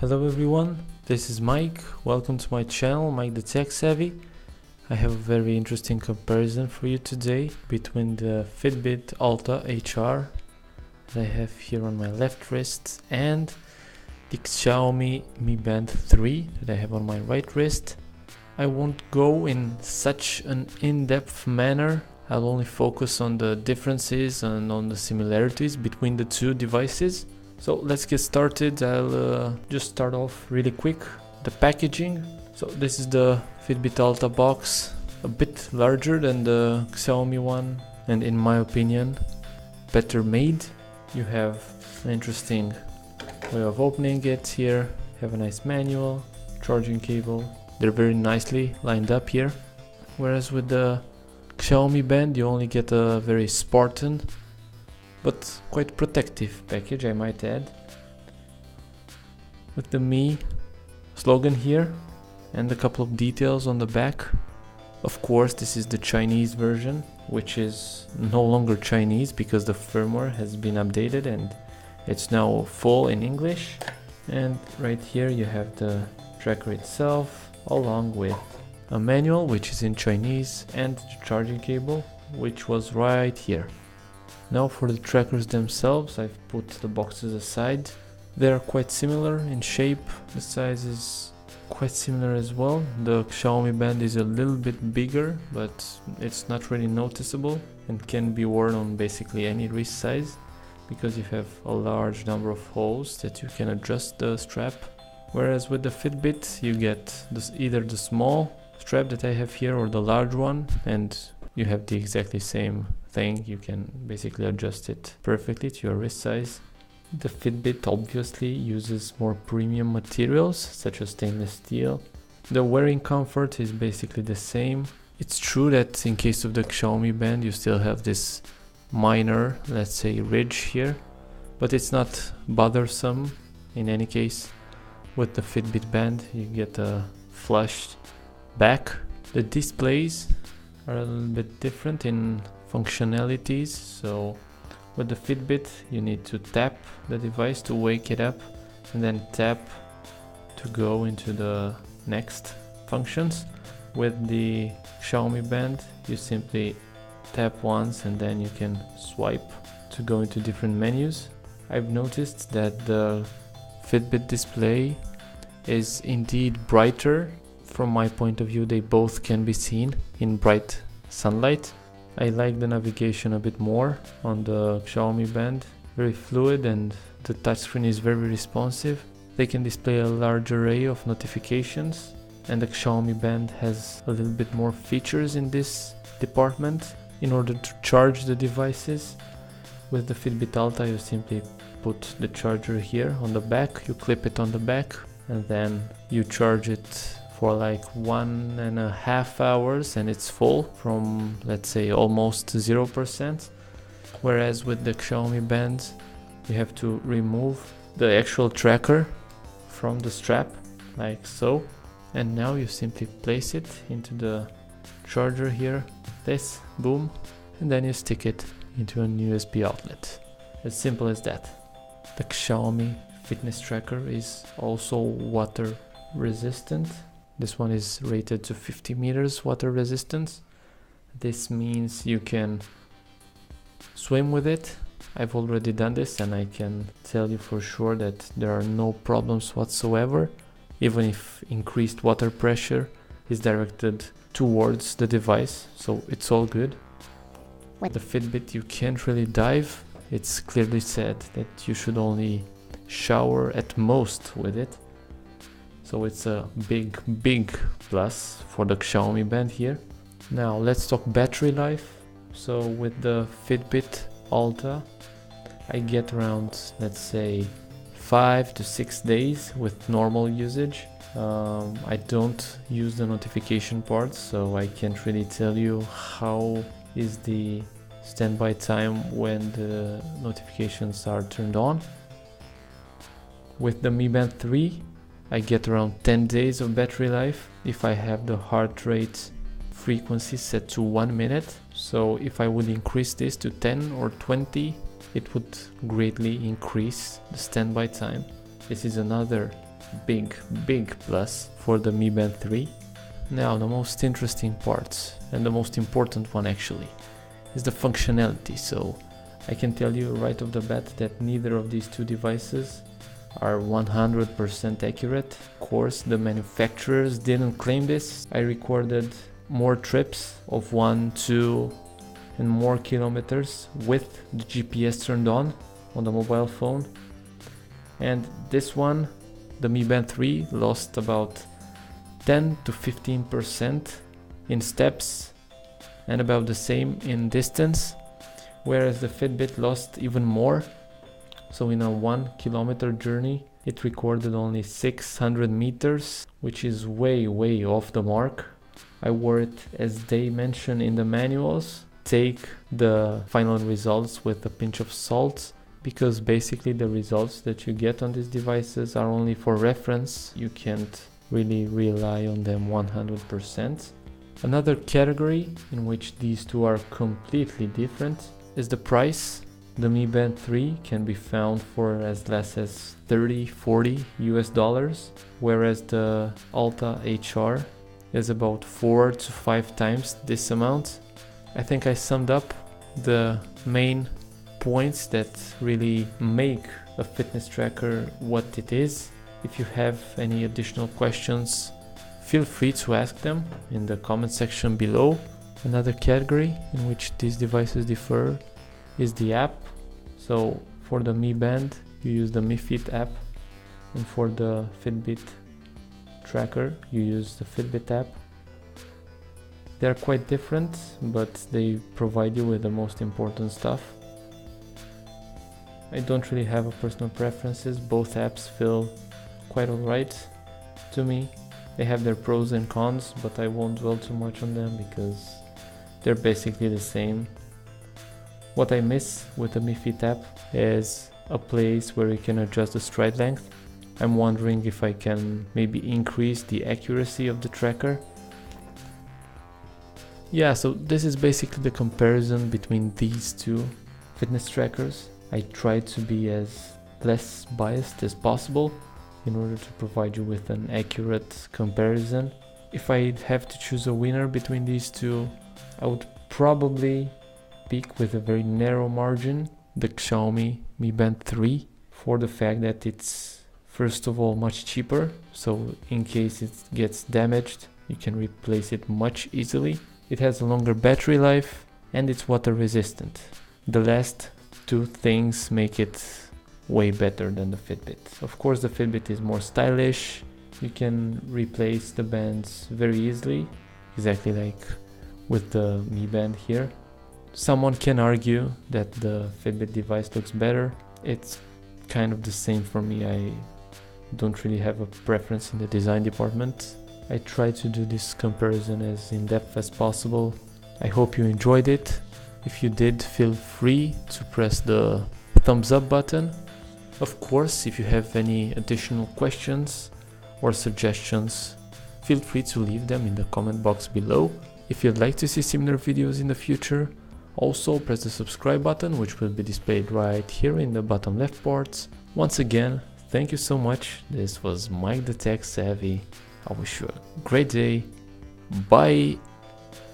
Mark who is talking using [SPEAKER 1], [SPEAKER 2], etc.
[SPEAKER 1] Hello everyone, this is Mike. Welcome to my channel, Mike the Tech Savvy. I have a very interesting comparison for you today between the Fitbit Alta HR that I have here on my left wrist and the Xiaomi Mi Band 3 that I have on my right wrist. I won't go in such an in-depth manner. I'll only focus on the differences and on the similarities between the two devices. So let's get started. I'll just start off really quick. The packaging. So this is the Fitbit Alta box, a bit larger than the Xiaomi one, and in my opinion, better made. You have an interesting way of opening it here. Have a nice manual, charging cable. They're very nicely lined up here. Whereas with the Xiaomi Band, you only get a very Spartan but quite protective package, I might add, with the Mi slogan here and a couple of details on the back. Of course, this is the Chinese version, which is no longer Chinese because the firmware has been updated and it's now full in English. And right here you have the tracker itself along with a manual which is in Chinese and the charging cable which was right here. Now for the trackers themselves, I've put the boxes aside. They are quite similar in shape, the size is quite similar as well. The Xiaomi Band is a little bit bigger, but it's not really noticeable and can be worn on basically any wrist size because you have a large number of holes that you can adjust the strap. Whereas with the Fitbit you get either the small strap that I have here or the large one, and you have the exactly same thing. You can basically adjust it perfectly to your wrist size. The Fitbit obviously uses more premium materials such as stainless steel. The wearing comfort is basically the same. It's true that in case of the Xiaomi Band you still have this minor, let's say, ridge here, but it's not bothersome in any case. With the Fitbit Band you get a flushed back. The displays are a little bit different in functionalities. So with the Fitbit you need to tap the device to wake it up and then tap to go into the next functions. With the Xiaomi Band you simply tap once and then you can swipe to go into different menus. I've noticed that the Fitbit display is indeed brighter. From my point of view, they both can be seen in bright sunlight. I like the navigation a bit more on the Xiaomi Band, very fluid, and the touchscreen is very responsive. They can display a large array of notifications, and the Xiaomi Band has a little bit more features in this department in order to charge the devices. With the Fitbit Alta you simply put the charger here on the back, you clip it on the back, and then you charge it for like 1.5 hours and it's full from, let's say, almost 0%. Whereas with the Xiaomi Band you have to remove the actual tracker from the strap like so, and now you simply place it into the charger here, this, boom, and then you stick it into an USB outlet. As simple as that. The Xiaomi fitness tracker is also water resistant. This one is rated to 50 meters water resistance. This means you can swim with it. I've already done this and I can tell you for sure that there are no problems whatsoever, even if increased water pressure is directed towards the device, so it's all good. With the Fitbit you can't really dive. It's clearly said that you should only shower at most with it. So it's a big plus for the Xiaomi Band here. Now let's talk battery life. So with the Fitbit Alta I get around, let's say, 5 to 6 days with normal usage. I don't use the notification part, so I can't really tell you how is the standby time when the notifications are turned on. With the Mi Band 3 I get around 10 days of battery life if I have the heart rate frequency set to 1 minute. So if I would increase this to 10 or 20, it would greatly increase the standby time. This is another big plus for the Mi Band 3. Now the most interesting part, and the most important one actually, is the functionality. So I can tell you right off the bat that neither of these two devices are 100% accurate. Of course, the manufacturers didn't claim this. I recorded more trips of 1, 2 and more kilometers with the GPS turned on the mobile phone. And this one, the Mi Band 3, lost about 10 to 15% in steps and about the same in distance, whereas the Fitbit lost even more. So in a 1 kilometer journey, it recorded only 600 meters, which is way off the mark. I wore it as they mention in the manuals. Take the final results with a pinch of salt, because basically the results that you get on these devices are only for reference. You can't really rely on them 100%. Another category in which these two are completely different is the price. The Mi Band 3 can be found for as less as $30-40 US, whereas the Alta HR is about 4 to 5 times this amount. I think I summed up the main points that really make a fitness tracker what it is. If you have any additional questions, feel free to ask them in the comment section below. Another category in which these devices differ is the app. So for the Mi Band, you use the Mi Fit app, and for the Fitbit tracker, you use the Fitbit app. They're quite different, but they provide you with the most important stuff. I don't really have a personal preferences. Both apps feel quite alright to me. They have their pros and cons, but I won't dwell too much on them because they're basically the same. What I miss with the Mi Fit app is a place where you can adjust the stride length. I'm wondering if I can maybe increase the accuracy of the tracker. Yeah, so this is basically the comparison between these two fitness trackers. I tried to be as less biased as possible in order to provide you with an accurate comparison. If I have to choose a winner between these two, I would probably pick with a very narrow margin the Xiaomi Mi Band 3, for the fact that it's first of all much cheaper, so in case it gets damaged you can replace it much easily. It has a longer battery life and it's water resistant. The last two things make it way better than the Fitbit. Of course the Fitbit is more stylish. You can replace the bands very easily, exactly like with the Mi Band here. Someone can argue that the Fitbit device looks better. It's kind of the same for me. I don't really have a preference in the design department. I try to do this comparison as in-depth as possible. I hope you enjoyed it. If you did, feel free to press the thumbs up button. Of course, if you have any additional questions or suggestions, feel free to leave them in the comment box below. If you'd like to see similar videos in the future, also press the subscribe button, which will be displayed right here in the bottom left part. Once again, thank you so much. This was Mike the Tech Savvy. I wish you a great day. Bye.